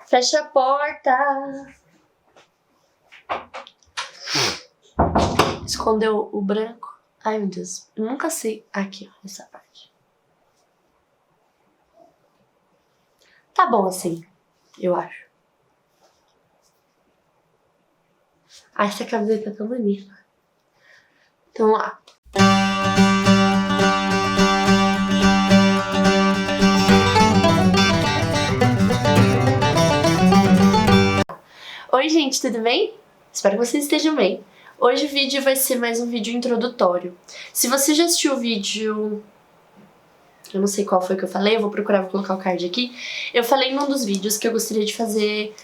Fecha a porta. Escondeu o branco. Ai, meu Deus. Eu nunca sei. Aqui, ó, essa parte. Tá bom assim, eu acho. Ai, essa camiseta é tão bonita. Então, vamos lá. Oi, gente, tudo bem? Espero que vocês estejam bem. Hoje o vídeo vai ser mais um vídeo introdutório. Se você já assistiu o vídeo... Eu não sei qual foi que eu falei, eu vou procurar, vou colocar o card aqui. Eu falei num dos vídeos que eu gostaria de fazer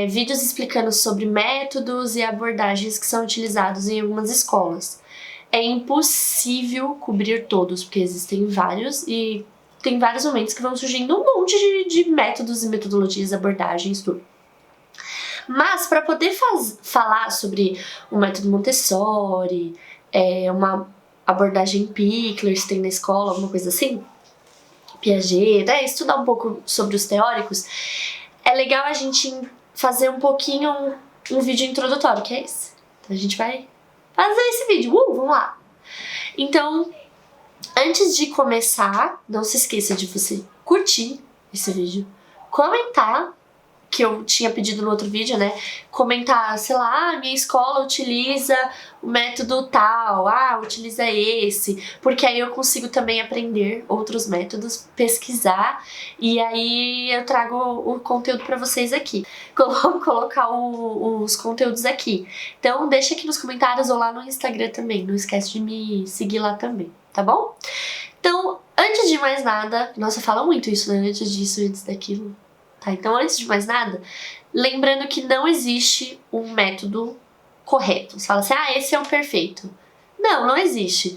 vídeos explicando sobre métodos e abordagens que são utilizados em algumas escolas. É impossível cobrir todos, porque existem vários e tem vários momentos que vão surgindo um monte de métodos e metodologias, abordagens, tudo. Mas para poder falar sobre o método Montessori, uma abordagem Pikler, se tem na escola, alguma coisa assim, Piaget, estudar um pouco sobre os teóricos, é legal a gente fazer um pouquinho um vídeo introdutório, que é esse. Então a gente vai fazer esse vídeo, vamos lá! Então, antes de começar, não se esqueça de você curtir esse vídeo, comentar, que eu tinha pedido no outro vídeo, né? Comentar, sei lá, minha escola utiliza o método tal, utiliza esse, porque aí eu consigo também aprender outros métodos, pesquisar, e aí eu trago o conteúdo pra vocês aqui. Colocar os conteúdos aqui. Então deixa aqui nos comentários ou lá no Instagram também, não esquece de me seguir lá também, tá bom? Então, antes de mais nada, nossa, fala muito isso, né? Antes disso, antes daquilo. Tá, então, antes de mais nada, lembrando que não existe um método correto. Você fala assim, esse é o perfeito. Não existe.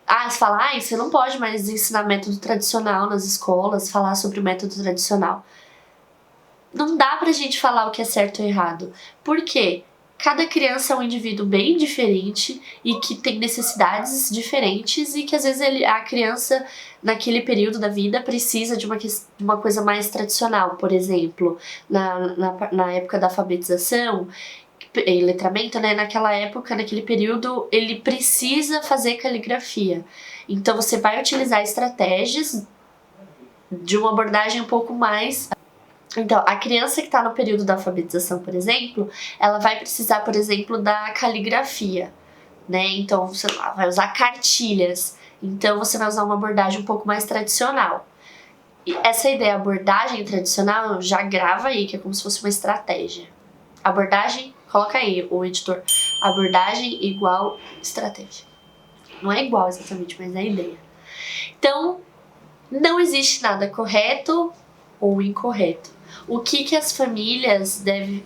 Você fala, você não pode mais ensinar método tradicional nas escolas, falar sobre o método tradicional. Não dá pra gente falar o que é certo ou errado. Por quê? Cada criança é um indivíduo bem diferente e que tem necessidades diferentes e que às vezes a criança naquele período da vida precisa de uma coisa mais tradicional. Por exemplo, na época da alfabetização e letramento, né, naquela época, naquele período, ele precisa fazer caligrafia. Então você vai utilizar estratégias de uma abordagem um pouco mais... Então, a criança que está no período da alfabetização, por exemplo, ela vai precisar, por exemplo, da caligrafia, né? Então, sei lá, vai usar cartilhas. Então, você vai usar uma abordagem um pouco mais tradicional. E essa ideia, abordagem tradicional, já grava aí, que é como se fosse uma estratégia. Abordagem, coloca aí, o editor. Abordagem igual estratégia. Não é igual exatamente, mas é a ideia. Então, não existe nada correto ou incorreto. O que as famílias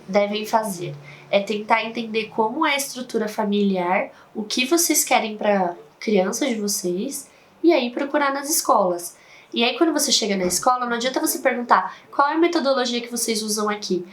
devem fazer? É tentar entender como é a estrutura familiar, o que vocês querem para crianças de vocês, e aí procurar nas escolas. E aí quando você chega na escola, não adianta você perguntar qual é a metodologia que vocês usam aqui.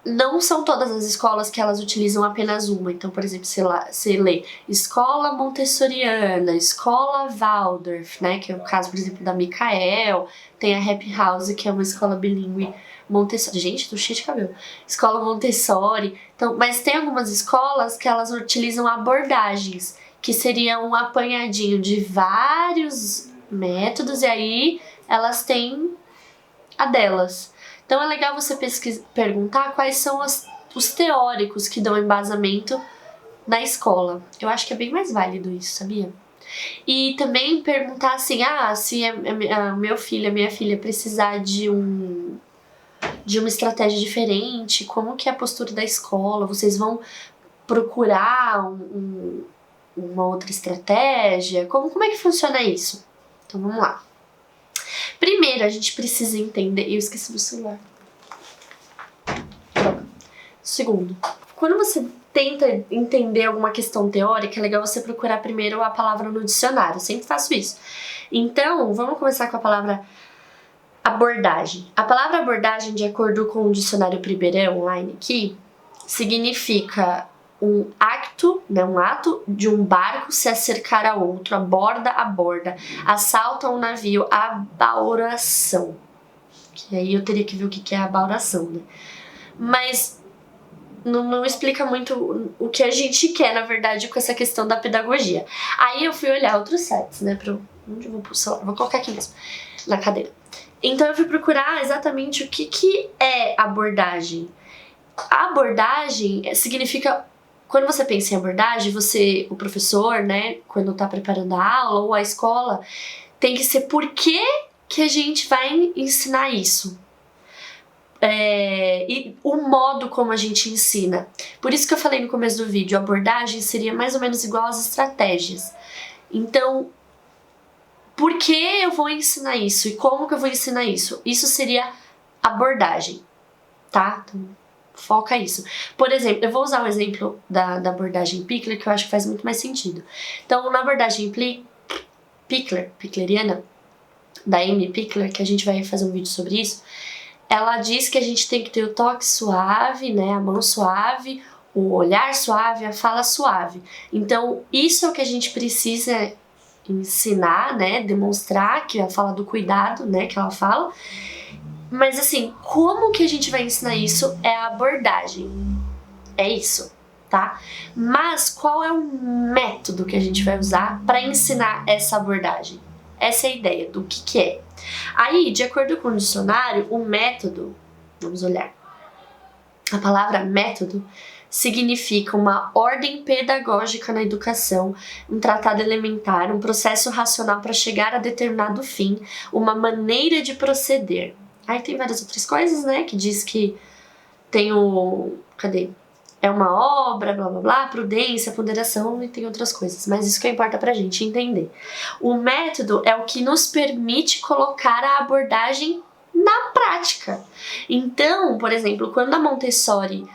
Não são todas as escolas que elas utilizam apenas uma. Então, por exemplo, você lê Escola Montessoriana, Escola Waldorf, né? Que é o caso, por exemplo, da Micael. Tem a Happy House, que é uma escola bilíngue Montessori. Gente, tô cheia de cabelo. Escola Montessori. Então, mas tem algumas escolas que elas utilizam abordagens, que seria um apanhadinho de vários métodos, e aí elas têm a delas. Então é legal você perguntar quais são os teóricos que dão embasamento na escola. Eu acho que é bem mais válido isso, sabia? E também perguntar assim, se meu filho, a minha filha precisar de uma estratégia diferente, como que é a postura da escola? Vocês vão procurar uma outra estratégia? Como é que funciona isso? Então vamos lá. Primeiro, a gente precisa entender... Eu esqueci do celular. Segundo, quando você tenta entender alguma questão teórica, é legal você procurar primeiro a palavra no dicionário. Eu sempre faço isso. Então, vamos começar com a palavra abordagem. A palavra abordagem, de acordo com o dicionário Primeirão online aqui, significa um ato de um barco se acercar a outro, aborda, assalto a um navio, abauração. Que aí eu teria que ver o que é a baudação, né? Mas não explica muito o que a gente quer, na verdade, com essa questão da pedagogia. Aí eu fui olhar outros sites, né? Onde eu vou pôr o celular? Vou colocar aqui mesmo, na cadeira. Então eu fui procurar exatamente o que é abordagem. A abordagem significa... Quando você pensa em abordagem, o professor, né, quando tá preparando a aula ou a escola, tem que ser por que a gente vai ensinar isso. E o modo como a gente ensina. Por isso que eu falei no começo do vídeo, a abordagem seria mais ou menos igual às estratégias. Então, por que eu vou ensinar isso? E como que eu vou ensinar isso? Isso seria abordagem, tá? Então, foca isso. Por exemplo, eu vou usar o exemplo da abordagem Pickler, que eu acho que faz muito mais sentido. Então, na abordagem Pickleriana, da Amy Pickler, que a gente vai fazer um vídeo sobre isso, ela diz que a gente tem que ter o toque suave, né, a mão suave, o olhar suave, a fala suave. Então, isso é o que a gente precisa ensinar, né, demonstrar, que é a fala do cuidado, né, que ela fala. Mas assim, como que a gente vai ensinar isso é a abordagem. É isso, tá? Mas qual é o método que a gente vai usar para ensinar essa abordagem? Essa é a ideia do que é. Aí, de acordo com o dicionário, o método, vamos olhar. A palavra método significa uma ordem pedagógica na educação, um tratado elementar, um processo racional para chegar a determinado fim, uma maneira de proceder. Aí tem várias outras coisas, né, que diz que tem o... cadê? É uma obra, blá blá blá, prudência, ponderação e tem outras coisas. Mas isso que importa pra gente entender. O método é o que nos permite colocar a abordagem na prática. Então, por exemplo, quando a Montessori,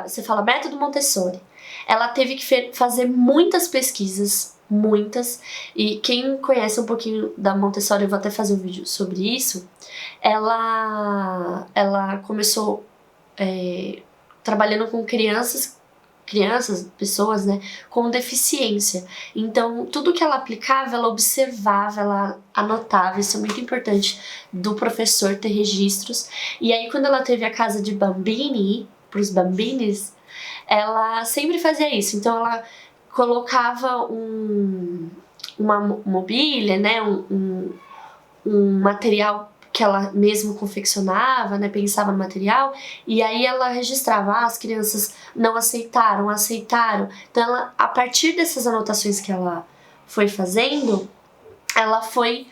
você fala método Montessori, ela teve que fazer muitas pesquisas, muitas, e quem conhece um pouquinho da Montessori, eu vou até fazer um vídeo sobre isso, ela começou trabalhando com crianças, pessoas, né, com deficiência. Então, tudo que ela aplicava, ela observava, ela anotava, isso é muito importante do professor ter registros. E aí, quando ela teve a casa de Bambini, para os Bambinis, ela sempre fazia isso. Então, ela colocava uma mobília, né, um material que ela mesmo confeccionava, né, pensava no material, e aí ela registrava, as crianças não aceitaram. Então ela, a partir dessas anotações que ela foi fazendo, ela foi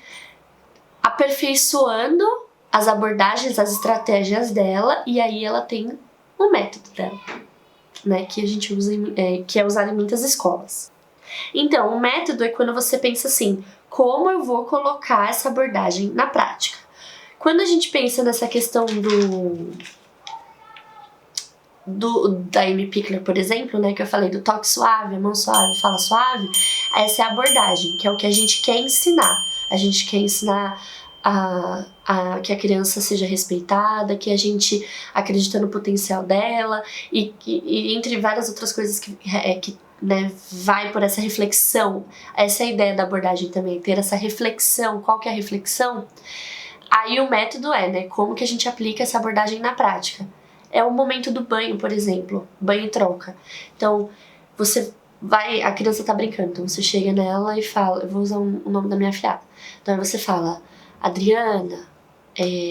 aperfeiçoando as abordagens, as estratégias dela, e aí ela tem o método dela, né, que a gente usa, que é usado em muitas escolas. Então, o método é quando você pensa assim, como eu vou colocar essa abordagem na prática? Quando a gente pensa nessa questão da Amy Pickler, por exemplo, né, que eu falei do toque suave, a mão suave, fala suave, essa é a abordagem, que é o que a gente quer ensinar. A gente quer ensinar que a criança seja respeitada, que a gente acredita no potencial dela e entre várias outras coisas que né, vai por essa reflexão. Essa é a ideia da abordagem também, ter essa reflexão. Qual que é a reflexão? Aí o método né, como que a gente aplica essa abordagem na prática. É o momento do banho, por exemplo, banho e troca. Então, a criança tá brincando, então você chega nela e fala, eu vou usar o nome da minha afilhada. Então aí você fala, Adriana,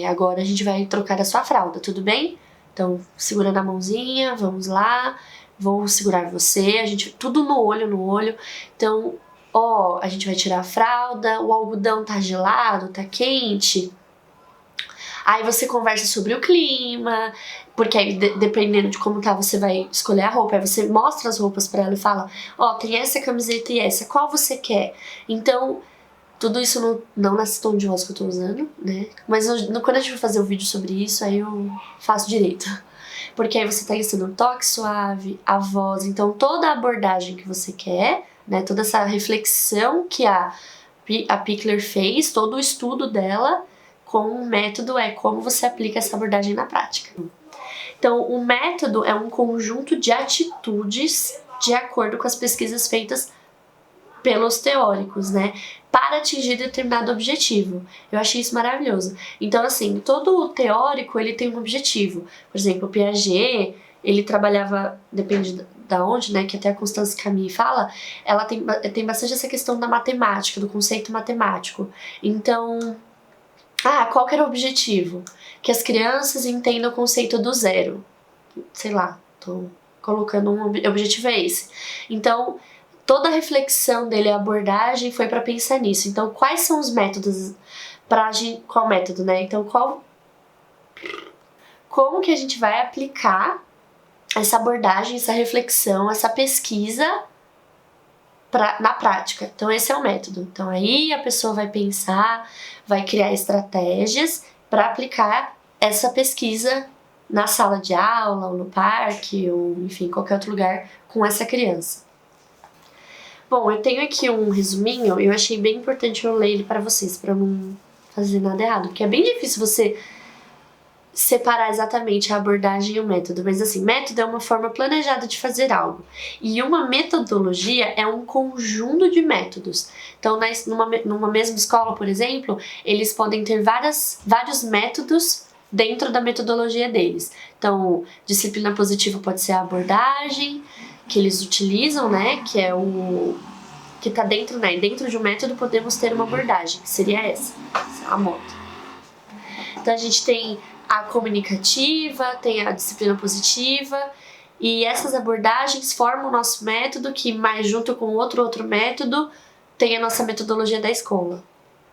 agora a gente vai trocar a sua fralda, tudo bem? Então, segura na mãozinha, vamos lá, vou segurar você, tudo no olho. Então, a gente vai tirar a fralda, o algodão tá gelado, tá quente. Aí você conversa sobre o clima, porque aí dependendo de como tá, você vai escolher a roupa. Aí você mostra as roupas pra ela e fala, tem essa camiseta e essa, qual você quer? Então, tudo isso não nesse tom de voz que eu tô usando, né? Mas quando a gente for fazer um vídeo sobre isso, aí eu faço direito. Porque aí você tá ensinando o toque suave, a voz, então toda a abordagem que você quer, né? Toda essa reflexão que a Pickler fez, todo o estudo dela, com o método como você aplica essa abordagem na prática. Então, o método é um conjunto de atitudes de acordo com as pesquisas feitas pelos teóricos, né, para atingir determinado objetivo. Eu achei isso maravilhoso. Então, assim, todo teórico, ele tem um objetivo. Por exemplo, o Piaget, ele trabalhava, depende da onde, né, que até a Constance Camille fala, ela tem bastante essa questão da matemática, do conceito matemático. Então, qual que era o objetivo? Que as crianças entendam o conceito do zero. Sei lá, tô colocando um objetivo é esse. Então, toda a reflexão dele, a abordagem, foi para pensar nisso. Então, quais são os métodos qual método, né? Então, como que a gente vai aplicar essa abordagem, essa reflexão, essa pesquisa na prática? Então, esse é o método. Então, aí a pessoa vai pensar, vai criar estratégias para aplicar essa pesquisa na sala de aula, ou no parque, ou enfim, qualquer outro lugar com essa criança. Bom, eu tenho aqui um resuminho, eu achei bem importante eu ler ele para vocês, para não fazer nada errado, porque é bem difícil você separar exatamente a abordagem e o método, mas assim, método é uma forma planejada de fazer algo, e uma metodologia é um conjunto de métodos. Então, numa mesma escola, por exemplo, eles podem ter vários métodos dentro da metodologia deles. Então, disciplina positiva pode ser a abordagem que eles utilizam, né, que é o que tá dentro, né, dentro de um método podemos ter uma abordagem, que seria essa, a moto. Então, a gente tem a comunicativa, tem a disciplina positiva, e essas abordagens formam o nosso método, que mais junto com outro método, tem a nossa metodologia da escola.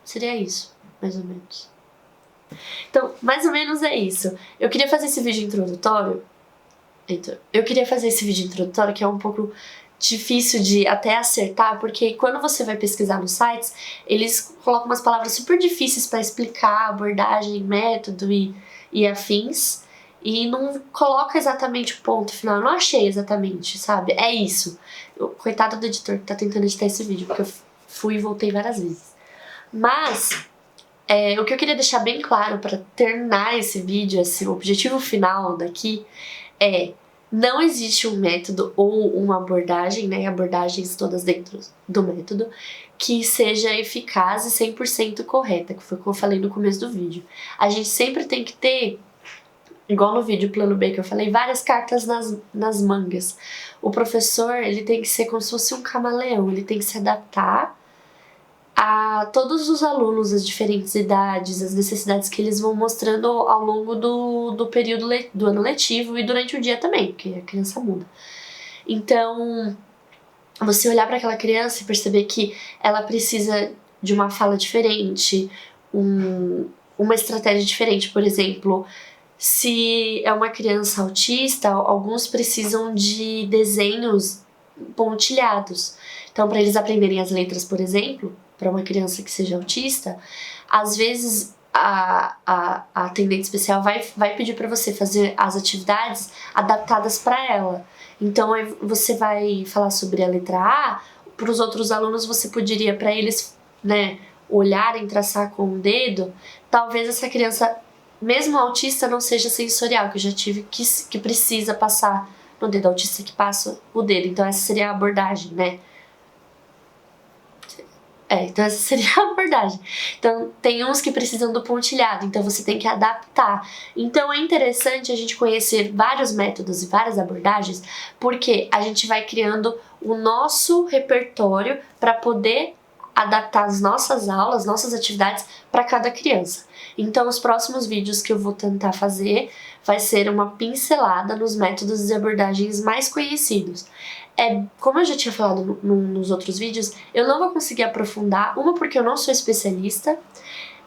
Seria isso, mais ou menos. Então, mais ou menos é isso. Eu queria fazer esse vídeo introdutório. Que é um pouco difícil de até acertar, porque quando você vai pesquisar nos sites, eles colocam umas palavras super difíceis para explicar abordagem, método e afins, e não coloca exatamente o ponto final. Eu não achei exatamente, sabe? É isso. Coitado do editor que tá tentando editar esse vídeo, porque eu fui e voltei várias vezes. Mas o que eu queria deixar bem claro para terminar esse vídeo, o objetivo final daqui é: não existe um método ou uma abordagem, né, abordagens todas dentro do método, que seja eficaz e 100% correta, que foi o que eu falei no começo do vídeo. A gente sempre tem que ter, igual no vídeo plano B que eu falei, várias cartas nas mangas. O professor, ele tem que ser como se fosse um camaleão, ele tem que se adaptar a todos os alunos, as diferentes idades, as necessidades que eles vão mostrando ao longo do período do ano letivo e durante o dia também, porque a criança muda. Então, você olhar para aquela criança e perceber que ela precisa de uma fala diferente, uma estratégia diferente. Por exemplo, se é uma criança autista, alguns precisam de desenhos pontilhados. Então, para eles aprenderem as letras, por exemplo, para uma criança que seja autista, às vezes a atendente especial vai pedir para você fazer as atividades adaptadas para ela. Então, você vai falar sobre a letra A, para os outros alunos você poderia, para eles, né, olharem, traçar com o dedo. Talvez essa criança, mesmo autista, não seja sensorial, que eu já tive que precisa passar no dedo, autista que passa o dedo. Então, essa seria a abordagem, né? Então essa seria a abordagem. Então tem uns que precisam do pontilhado, então você tem que adaptar. Então é interessante a gente conhecer vários métodos e várias abordagens, porque a gente vai criando o nosso repertório para poder adaptar as nossas aulas, nossas atividades para cada criança. Então os próximos vídeos que eu vou tentar fazer vai ser uma pincelada nos métodos e abordagens mais conhecidos. Como eu já tinha falado nos outros vídeos, eu não vou conseguir aprofundar, porque eu não sou especialista.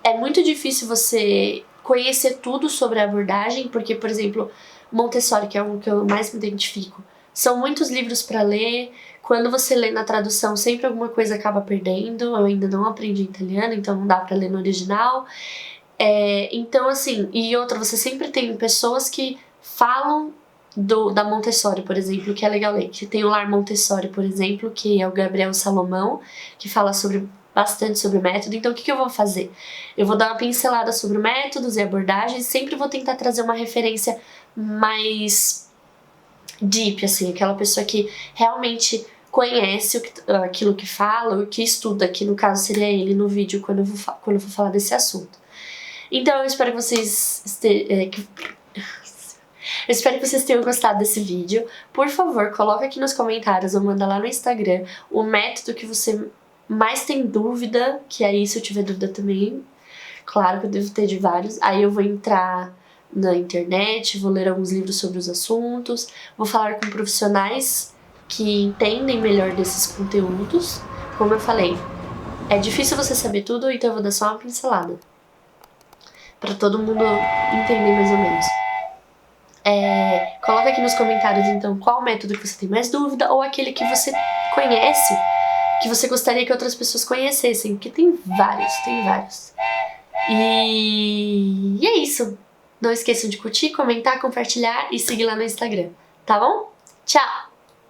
É muito difícil você conhecer tudo sobre a abordagem, porque, por exemplo, Montessori, que é um que eu mais me identifico, são muitos livros para ler. Quando você lê na tradução, sempre alguma coisa acaba perdendo. Eu ainda não aprendi italiano, então não dá para ler no original. Então, assim, e outra, você sempre tem pessoas que falam da Montessori, por exemplo, que é legal ler. Que tem o Lar Montessori, por exemplo, que é o Gabriel Salomão, que fala bastante sobre o método. Então, o que eu vou fazer? Eu vou dar uma pincelada sobre métodos e abordagens, sempre vou tentar trazer uma referência mais deep, assim, aquela pessoa que realmente conhece aquilo que fala, ou que estuda, que no caso seria ele no vídeo quando eu vou falar desse assunto. Então eu espero que vocês eu espero que vocês tenham gostado desse vídeo. Por favor, coloca aqui nos comentários ou manda lá no Instagram o método que você mais tem dúvida, que aí se eu tiver dúvida também, claro que eu devo ter de vários, aí eu vou entrar na internet, vou ler alguns livros sobre os assuntos, vou falar com profissionais que entendem melhor desses conteúdos. Como eu falei, é difícil você saber tudo, então eu vou dar só uma pincelada pra todo mundo entender mais ou menos. Coloca aqui nos comentários então qual método que você tem mais dúvida, ou aquele que você conhece, que você gostaria que outras pessoas conhecessem, porque tem vários. E é isso. Não esqueçam de curtir, comentar, compartilhar e seguir lá no Instagram, tá bom? Tchau!